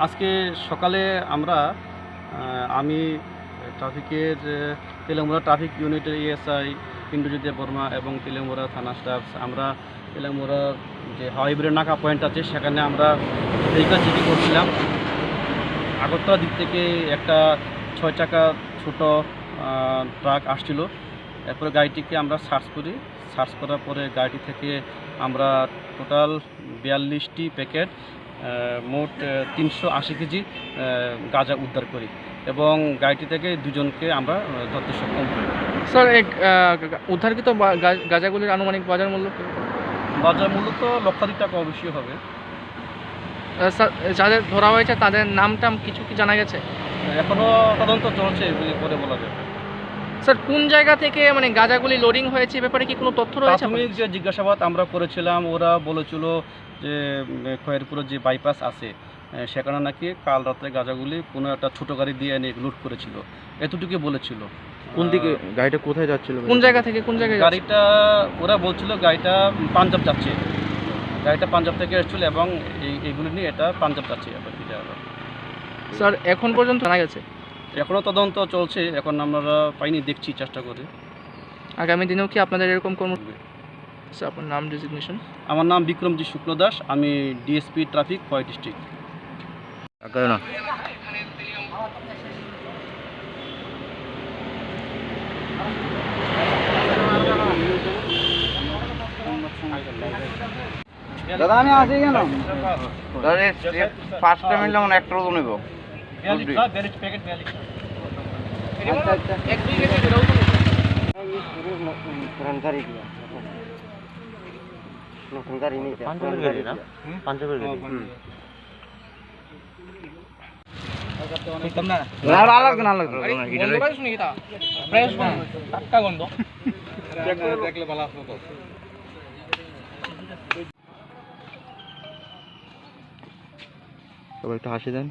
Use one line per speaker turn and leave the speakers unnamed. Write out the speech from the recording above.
আজকে সকালে আমরা আমি ট্রাফিকের তেলেমুরা ট্রাফিক ইউনিটের এএসআই ইন্দ্রজিৎ বর্মা এবং তেলেমুরা থানা স্টাফ আমরা তেলেমুরার যে হাইব্রিড নাকা পয়েন্ট আছে সেখানে আমরা ভেহিকল চেকিং করছিলাম। আগরতলা দিক থেকে একটা 6 চাকা ছোট ট্রাক আসছিল। এরপরে গাড়িটিকে আমরা সার্চ করার পরে গাড়িটি থেকে আমরা টোটাল 42টি প্যাকেট মোট 380 কেজি গাঁজা উদ্ধার করি এবং গাড়িটি থেকে দুজনকে আমরা ধরতে সক্ষম হই।
স্যার উদ্ধারকৃত গাঁজাগুলির আনুমানিক বাজার মূল্য
তো লক্ষাধিক টাকা অবশ্যই হবে।
স্যার যাদের ধরা হয়েছে তাদের নাম টাম কিছু কি জানা গেছে?
এখনও তদন্ত চলছে, পরে বলা যাবে।
স্যার কোন জায়গা থেকে গাঁজাগুলি লোডিং হয়েছে এ ব্যাপারে কি কোনো তথ্য রয়েছে?
প্রাথমিক যে জিজ্ঞাসাবাদ আমরা করেছিলাম, ওরা বলেছিল যে খয়েরপুরের যে বাইপাস আছে সেখানে নাকি কাল রাতে গাঁজাগুলি কোনো একটা ছোটো গাড়ি দিয়ে এনে লুট করেছিল, এতটুকু বলেছিল।
কোন দিকে গাড়িটা কোথায় যাচ্ছিল?
কোন জায়গা থেকে কোন জায়গায়
গাড়িটা ওরা বলছিল গাড়িটা পাঞ্জাব যাচ্ছে, গাড়িটা পাঞ্জাব থেকে এসেছিল এবং এইগুলি নিয়ে এটা পাঞ্জাব যাচ্ছে।
স্যার এখন পর্যন্ত জানা গেছে?
এখনও তদন্ত চলছে, এখন আমরা পাইনি, দেখছি চেষ্টা করে।
আগামী দিনেও কি আপনাদের এরকম কোনো? স্যার আপনার নাম ডেজিগনেশন?
আমার নাম বিক্রমজিৎ শুক্ল দাস, আমি ডিএসপি ট্রাফিক খোয়াই ডিস্ট্রিক্ট।
দাদা আমি আসি কেন দাদা পাঁচটা মিললে মানে একটা রোজ নেব। সবাই একটু হাসি দেন।